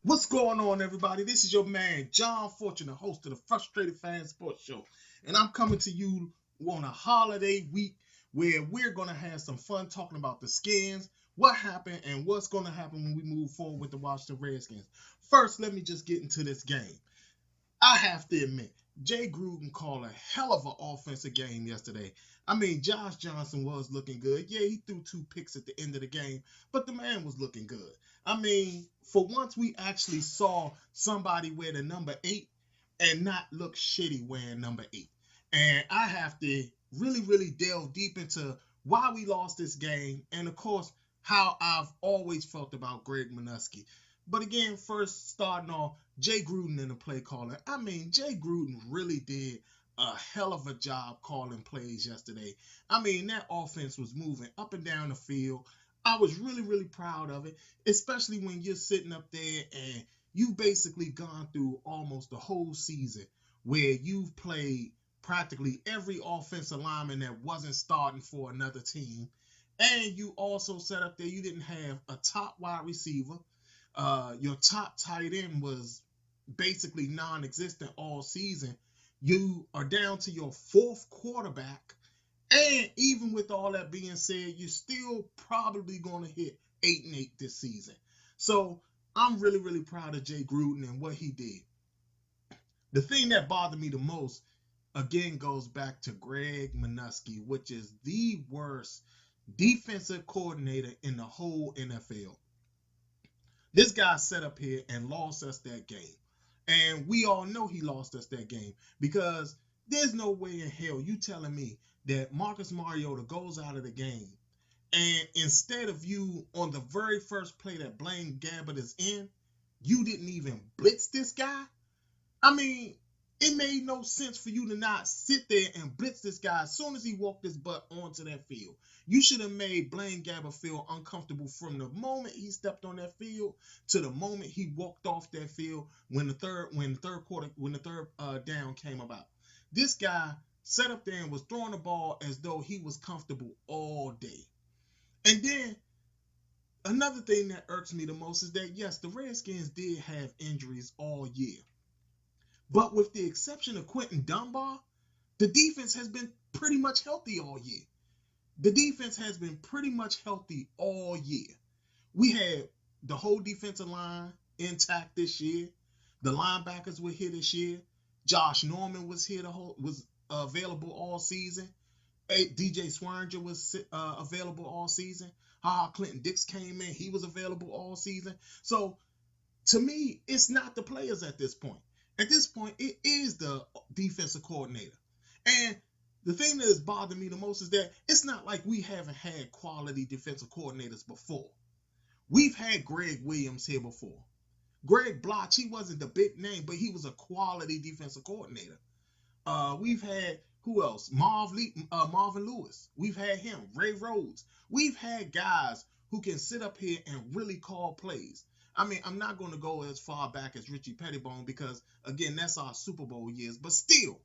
What's going on, everybody? This is your man, John Fortune, the host of the Frustrated Fan Sports Show. And I'm coming to you on a holiday week where we're going to have some fun talking about the Skins, what happened, and what's going to happen when we move forward with the Washington Redskins. First, let me just get into this game. I have to admit, Jay Gruden called a hell of an offensive game yesterday. I mean, Josh Johnson was looking good. Yeah, he threw 2 picks at the end of the game, but the man was looking good. I mean, for once we actually saw somebody wear the number 8 and not look shitty wearing number 8. And I have to really delve deep into why we lost this game and, of course, how I've always felt about Greg Minuski. But again, first starting off, Jay Gruden in the play calling. I mean, Jay Gruden really did a hell of a job calling plays yesterday. I mean, that offense was moving up and down the field. I was really proud of it, especially when you're sitting up there and you've basically gone through almost the whole season where you've played practically every offensive lineman that wasn't starting for another team. And you also set up there, you didn't have a top wide receiver. Your top tight end was basically non-existent all season. You are down to your 4th quarterback. And even with all that being said, you're still probably going to hit 8-8 this season. So I'm really proud of Jay Gruden and what he did. The thing that bothered me the most, again, goes back to Greg Minuski, which is the worst defensive coordinator in the whole NFL. This guy set up here and lost us that game. And we all know he lost us that game because there's no way in hell you telling me that Marcus Mariota goes out of the game and instead of you on the very first play that Blaine Gabbert is in, you didn't even blitz this guy? I mean, it made no sense for you to not sit there and blitz this guy as soon as he walked his butt onto that field. You should have made Blaine Gabbert feel uncomfortable from the moment he stepped on that field to the moment he walked off that field when the third down came about. This guy sat up there and was throwing the ball as though he was comfortable all day. And then another thing that irks me the most is that, yes, the Redskins did have injuries all year. But with the exception of Quentin Dunbar, the defense has been pretty much healthy all year. The defense has been pretty much healthy all year. We had the whole defensive line intact this year. The linebackers were here this year. Josh Norman was here was available all season. DJ Swearinger was available all season. Clinton Dix came in. He was available all season. So, to me, it's not the players at this point. At this point, it is the defensive coordinator. And the thing that has bothered me the most is that it's not like we haven't had quality defensive coordinators before. We've had Greg Williams here before. Greg Bloch, he wasn't the big name, but he was a quality defensive coordinator. We've had, who else? Marvin Lewis. We've had him. Ray Rhodes. We've had guys who can sit up here and really call plays. I mean, I'm not going to go as far back as Richie Pettibone because, again, that's our Super Bowl years. But still,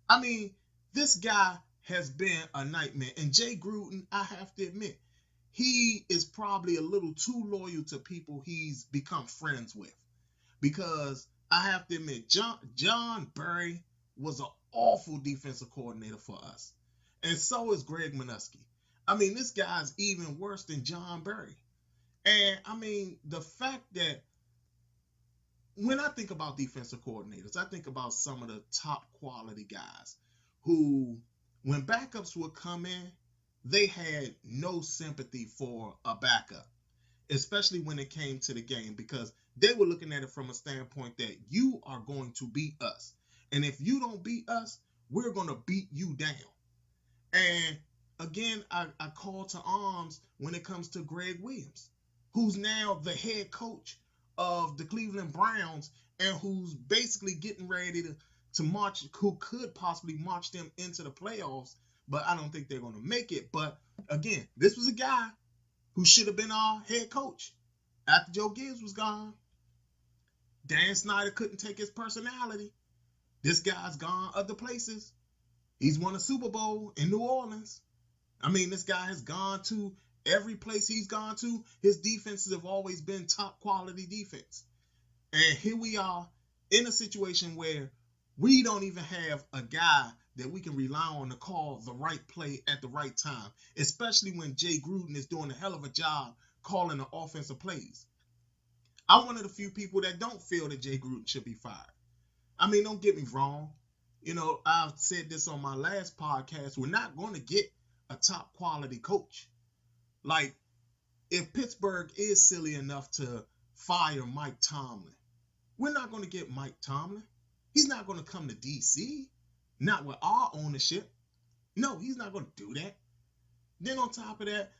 I mean, this guy has been a nightmare. And Jay Gruden, I have to admit, he is probably a little too loyal to people he's become friends with. Because I have to admit, John Berry was an awful defensive coordinator for us. And so is Greg Minuski. I mean, this guy's even worse than John Berry. And, I mean, the fact that when I think about defensive coordinators, I think about some of the top quality guys who, when backups would come in, they had no sympathy for a backup, especially when it came to the game, because they were looking at it from a standpoint that you are going to beat us. And if you don't beat us, we're going to beat you down. And, again, I call to arms when it comes to Greg Williams, who's now the head coach of the Cleveland Browns and who's basically getting ready to to march, who could possibly march them into the playoffs, but I don't think they're going to make it. But again, this was a guy who should have been our head coach after Joe Gibbs was gone. Dan Snyder couldn't take his personality. This guy's gone other places. He's won a Super Bowl in New Orleans. I mean, this guy has gone to every place he's gone to. His defenses have always been top quality defense. And here we are in a situation where we don't even have a guy that we can rely on to call the right play at the right time, especially when Jay Gruden is doing a hell of a job calling the offensive plays. I'm one of the few people that don't feel that Jay Gruden should be fired. I mean, don't get me wrong. You know, I've said this on my last podcast. We're not going to get a top quality coach. Like, if Pittsburgh is silly enough to fire Mike Tomlin, we're not going to get Mike Tomlin. He's not going to come to DC. Not with our ownership. No, he's not going to do that. Then on top of that,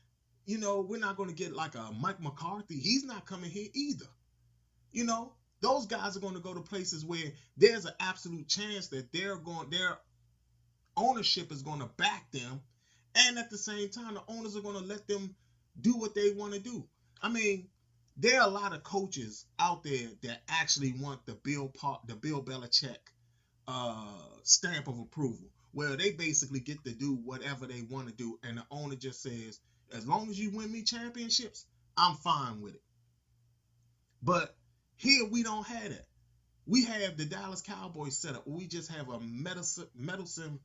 you know, we're not going to get like a Mike McCarthy. He's not coming here either. You know, those guys are going to go to places where there's an absolute chance that their ownership is going to back them. And at the same time, the owners are going to let them do what they want to do. I mean, there are a lot of coaches out there that actually want the Bill Belichick stamp of approval, where they basically get to do whatever they want to do, and the owner just says, as long as you win me championships, I'm fine with it. But here we don't have that. We have the Dallas Cowboys set up. We just have a meddlesome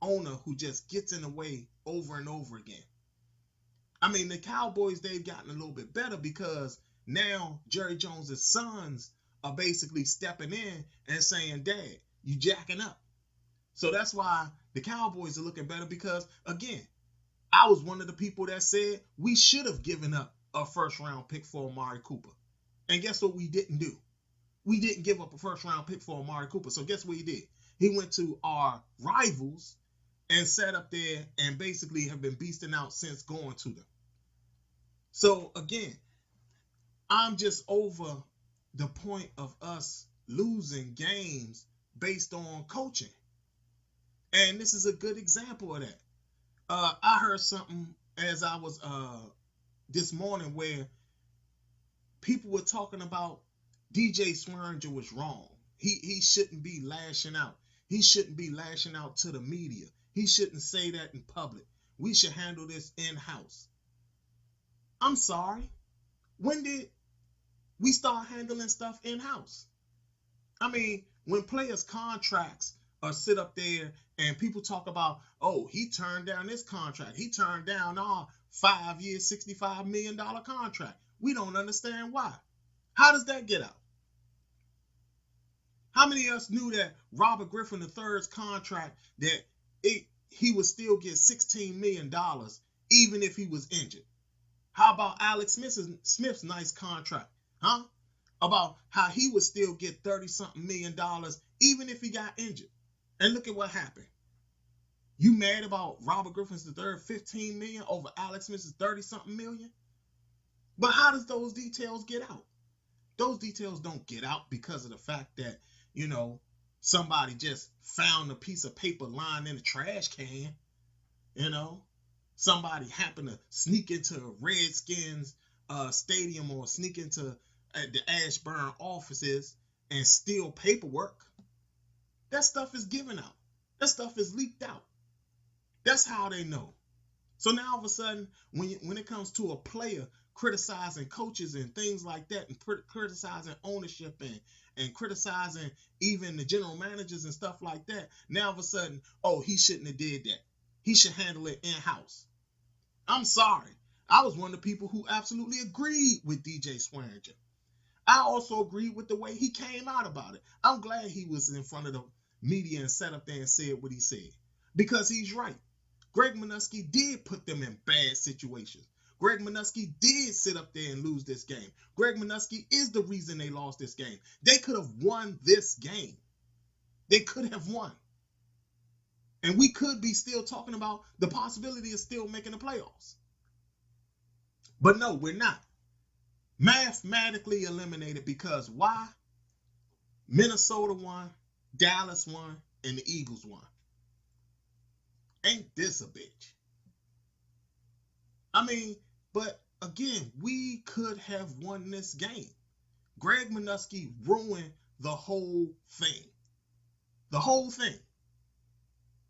owner who just gets in the way over and over again. I mean, the Cowboys, they've gotten a little bit better because now Jerry Jones's sons are basically stepping in and saying, Dad, you jacking up. So that's why the Cowboys are looking better because, again, I was one of the people that said we should have given up a first-round pick for Amari Cooper. And guess what we didn't do? We didn't give up a first-round pick for Amari Cooper. So guess what he did? He went to our rivals and sat up there and basically have been beasting out since going to them. So, again, I'm just over the point of us losing games based on coaching. And this is a good example of that. I heard something as I was this morning where people were talking about DJ Swearinger was wrong. He shouldn't be lashing out. He shouldn't be lashing out to the media. He shouldn't say that in public. We should handle this in-house. I'm sorry. When did we start handling stuff in-house? I mean, when players' contracts are sit up there and people talk about, oh, he turned down this contract. He turned down our 5-year, $65 million contract. We don't understand why. How does that get out? How many of us knew that Robert Griffin III's contract, that he would still get $16 million even if he was injured? How about Alex Smith's nice contract? Huh? About how he would still get $30-something million even if he got injured. And look at what happened. You mad about Robert Griffin's III $15 million over Alex Smith's $30-something million? But how does those details get out? Those details don't get out because of the fact that, you know, somebody just found a piece of paper lying in a trash can. You know, somebody happened to sneak into Redskins stadium or sneak into the Ashburn offices and steal paperwork. That stuff is given out. That stuff is leaked out. That's how they know. So now all of a sudden, when it comes to a player criticizing coaches and things like that, and criticizing ownership and criticizing even the general managers and stuff like that, now all of a sudden, oh, he shouldn't have did that. He should handle it in-house. I'm sorry. I was one of the people who absolutely agreed with DJ Swearinger. I also agreed with the way he came out about it. I'm glad he was in front of the media and sat up there and said what he said. Because he's right. Greg Minuski did put them in bad situations. Greg Minuski did sit up there and lose this game. Greg Minuski is the reason they lost this game. They could have won this game. They could have won. And we could be still talking about the possibility of still making the playoffs. But no, we're not. Mathematically eliminated because why? Minnesota won. Dallas won, and the Eagles won. Ain't this a bitch? I mean, but again, we could have won this game. Greg Minuski ruined the whole thing. The whole thing.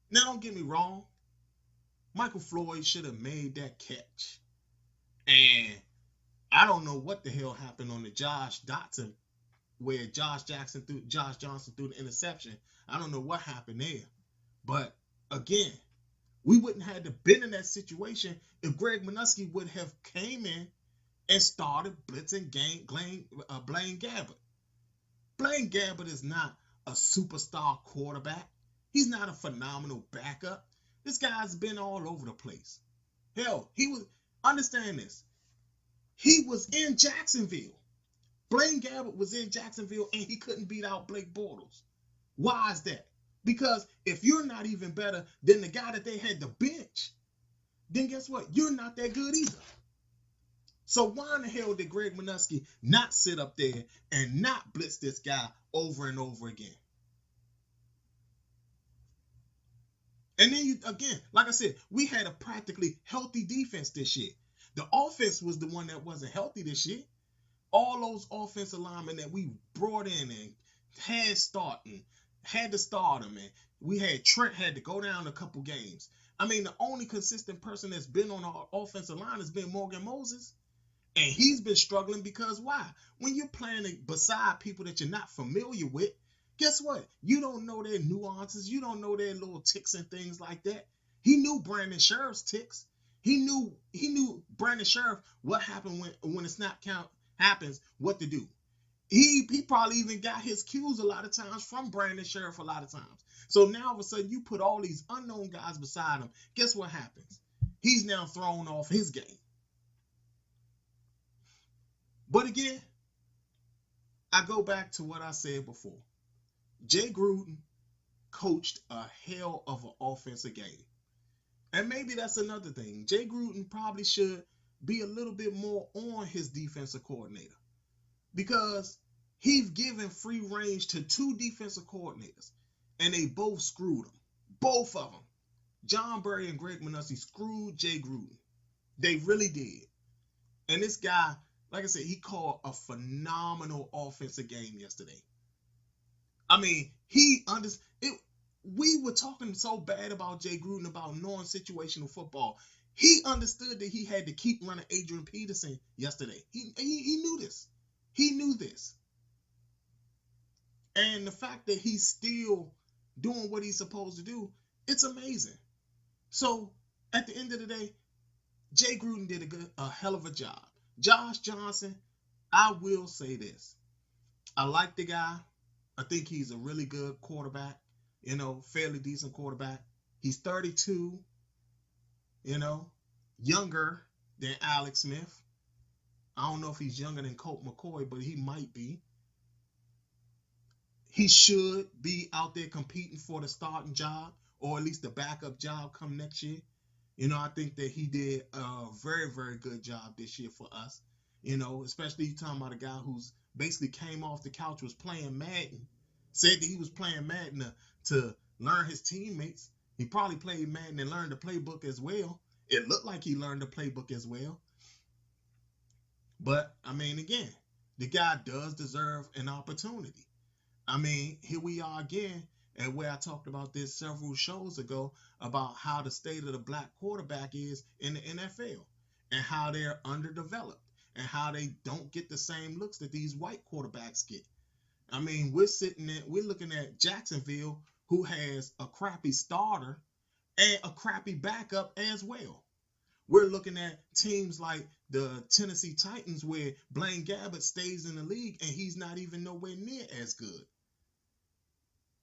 Now, don't get me wrong. Michael Floyd should have made that catch. And I don't know what the hell happened on the Josh Dotson, where Josh Johnson threw the interception. I don't know what happened there. But again, we wouldn't have to been in that situation if Greg Minuski would have came in and started blitzing Blaine Gabbert. Blaine Gabbert is not a superstar quarterback. He's not a phenomenal backup. This guy's been all over the place. Hell, understand this. He was in Jacksonville. Blaine Gabbert was in Jacksonville and he couldn't beat out Blake Bortles. Why is that? Because if you're not even better than the guy that they had to bench, then guess what? You're not that good either. So why in the hell did Greg Minuski not sit up there and not blitz this guy over and over again? And then again, like I said, we had a practically healthy defense this year. The offense was the one that wasn't healthy this year. All those offensive linemen that we brought in and had to start them, and we had Trent had to go down a couple games. I mean, the only consistent person that's been on our offensive line has been Morgan Moses. And he's been struggling because why? When you're playing beside people that you're not familiar with, guess what? You don't know their nuances. You don't know their little ticks and things like that. He knew Brandon Sheriff's ticks. He knew Brandon Sheriff what happened when a snap count happens, what to do. He probably even got his cues a lot of times from Brandon Sheriff a lot of times. So now all of a sudden you put all these unknown guys beside him. Guess what happens? He's now thrown off his game. But again, I go back to what I said before. Jay Gruden coached a hell of an offensive game. And maybe that's another thing. Jay Gruden probably should be a little bit more on his defensive coordinator. Because he's given free range to two defensive coordinators. And they both screwed him. Both of them. John Berry and Greg Minuski screwed Jay Gruden. They really did. And this guy, like I said, he called a phenomenal offensive game yesterday. I mean, we were talking so bad about Jay Gruden about knowing situational football. He understood that he had to keep running Adrian Peterson yesterday. He knew this. He knew this. And the fact that he's still doing what he's supposed to do, it's amazing. So, at the end of the day, Jay Gruden did a hell of a job. Josh Johnson, I will say this. I like the guy. I think he's a really good quarterback, fairly decent quarterback. He's 32, younger than Alex Smith. I don't know if he's younger than Colt McCoy, but he might be. He should be out there competing for the starting job or at least the backup job come next year. I think that he did a very, very good job this year for us. Especially you talking about a guy who's basically came off the couch, was playing Madden, said that he was playing Madden to learn his teammates. He probably played Madden and learned the playbook as well. It looked like he learned the playbook as well. But, I mean, again, the guy does deserve an opportunity. I mean, here we are again, and where I talked about this several shows ago about how the state of the black quarterback is in the NFL and how they're underdeveloped and how they don't get the same looks that these white quarterbacks get. I mean, we're looking at Jacksonville, who has a crappy starter and a crappy backup as well. We're looking at teams like the Tennessee Titans where Blaine Gabbert stays in the league and he's not even nowhere near as good.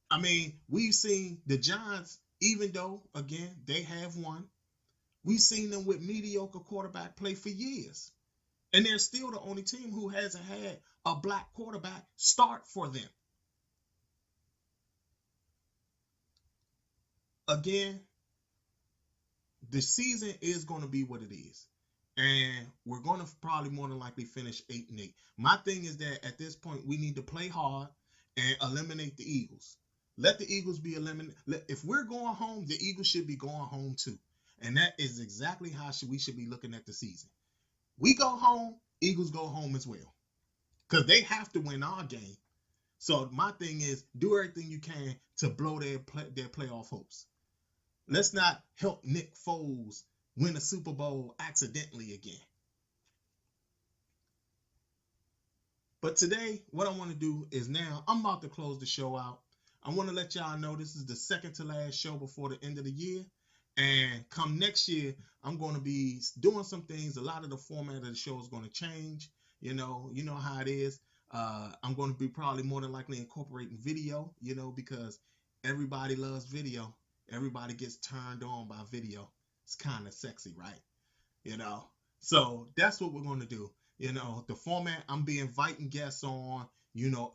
I mean, we've seen the Giants, even though, again, they have won, we've seen them with mediocre quarterback play for years. And they're still the only team who hasn't had a black quarterback start for them. Again, the season is going to be what it is. And we're going to probably more than likely finish 8-8. My thing is that at this point, we need to play hard and eliminate the Eagles. Let the Eagles be eliminated. If we're going home, the Eagles should be going home too. And that is exactly how we should be looking at the season. We go home, Eagles go home as well. Because they have to win our game. So my thing is, do everything you can to blow their playoff hopes. Let's not help Nick Foles win a Super Bowl accidentally again. But today, what I want to do is now, I'm about to close the show out. I want to let y'all know this is the second to last show before the end of the year. And come next year, I'm going to be doing some things. A lot of the format of the show is going to change. You know how it is. I'm going to be probably more than likely incorporating video, because everybody loves video. Everybody gets turned on by video. It's kind of sexy, right? So that's what we're going to do. The format, I'm be inviting guests on,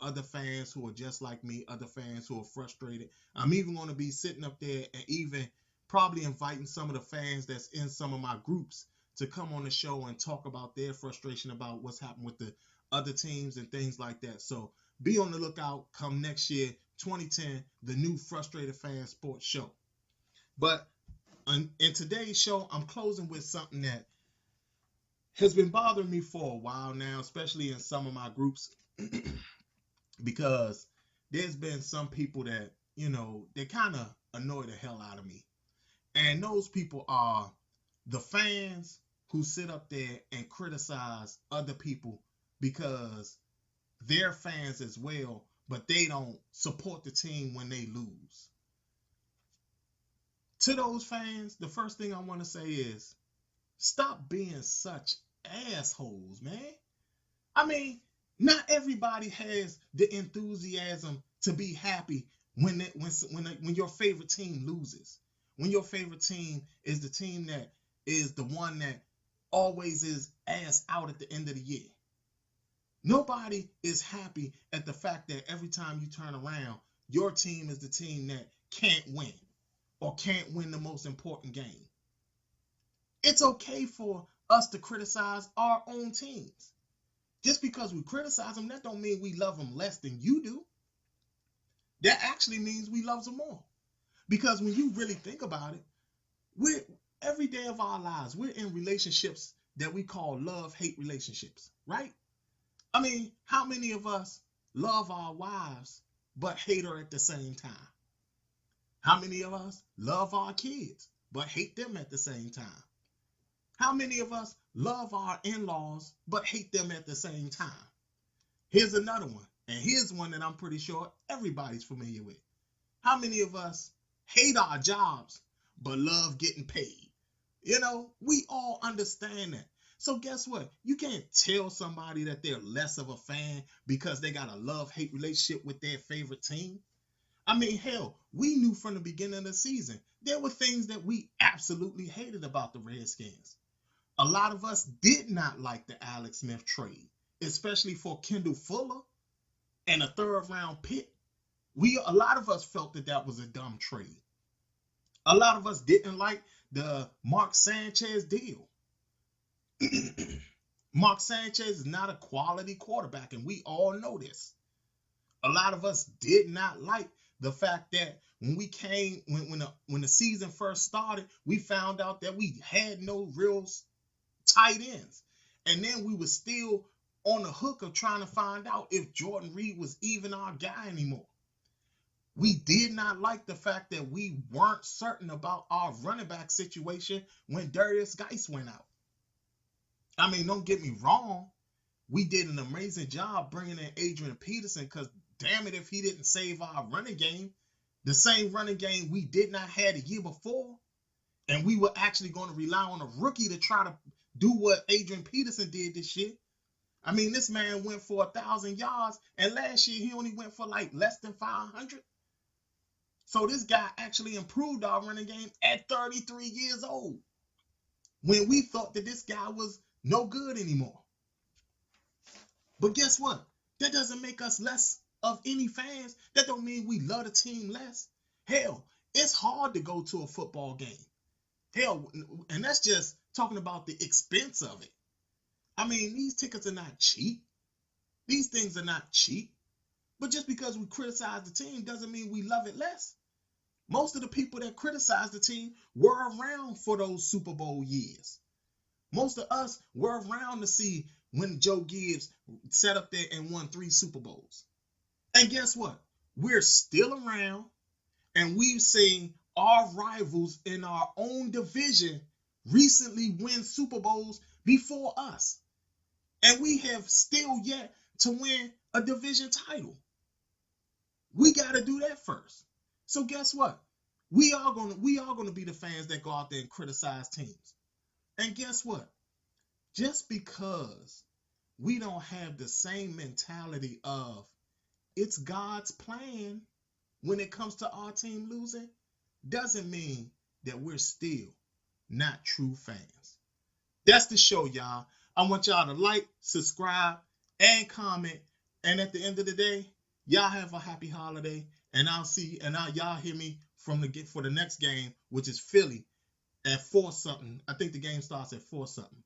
other fans who are just like me, other fans who are frustrated. I'm even going to be sitting up there and even probably inviting some of the fans that's in some of my groups to come on the show and talk about their frustration about what's happened with the other teams and things like that. So be on the lookout come next year, 2010, the new Frustrated Fan Sports Show. But in today's show, I'm closing with something that has been bothering me for a while now, especially in some of my groups, because there's been some people that, they kind of annoy the hell out of me. And those people are the fans who sit up there and criticize other people because they're fans as well, but they don't support the team when they lose. To those fans, the first thing I want to say is, stop being such assholes, man. I mean, not everybody has the enthusiasm to be happy when your favorite team loses. When your favorite team is the team that is the one that always is ass out at the end of the year. Nobody is happy at the fact that every time you turn around, your team is the team that can't win or can't win the most important game. It's okay for us to criticize our own teams. Just because we criticize them, that don't mean we love them less than you do. That actually means we love them more. Because when you really think about it, every day of our lives, we're in relationships that we call love-hate relationships, right? I mean, how many of us love our wives but hate her at the same time? How many of us love our kids but hate them at the same time? How many of us love our in-laws but hate them at the same time? Here's another one, and here's one that I'm pretty sure everybody's familiar with. How many of us hate our jobs but love getting paid? We all understand that. So guess what? You can't tell somebody that they're less of a fan because they got a love-hate relationship with their favorite team. I mean, hell, we knew from the beginning of the season there were things that we absolutely hated about the Redskins. A lot of us did not like the Alex Smith trade, especially for Kendall Fuller and a third-round pick. A lot of us felt that was a dumb trade. A lot of us didn't like the Mark Sanchez deal. Mark Sanchez is not a quality quarterback, and we all know this. A lot of us did not like the fact that when the season first started, we found out that we had no real tight ends. And then we were still on the hook of trying to find out if Jordan Reed was even our guy anymore. We did not like the fact that we weren't certain about our running back situation when Darius Geis went out. I mean, don't get me wrong. We did an amazing job bringing in Adrian Peterson because, damn it, if he didn't save our running game, the same running game we did not have the year before, and we were actually going to rely on a rookie to try to do what Adrian Peterson did this year. I mean, this man went for 1,000 yards, and last year he only went for like less than 500. So this guy actually improved our running game at 33 years old when we thought that this guy was no good anymore. But guess what? That doesn't make us less of any fans. That don't mean we love the team less. Hell, it's hard to go to a football game. Hell, and that's just talking about the expense of it. I mean, these tickets are not cheap. These things are not cheap. But just because we criticize the team doesn't mean we love it less. Most of the people that criticize the team were around for those Super Bowl years. Most of us were around to see when Joe Gibbs sat up there and won 3 Super Bowls. And guess what? We're still around, and we've seen our rivals in our own division recently win Super Bowls before us. And we have still yet to win a division title. We got to do that first. So guess what? We are gonna be the fans that go out there and criticize teams. And guess what? Just because we don't have the same mentality of it's God's plan when it comes to our team losing, doesn't mean that we're still not true fans. That's the show, y'all. I want y'all to like, subscribe, and comment. And at the end of the day, y'all have a happy holiday. And y'all hear me for the next game, which is Philly at 4 something. I think the game starts at 4 something.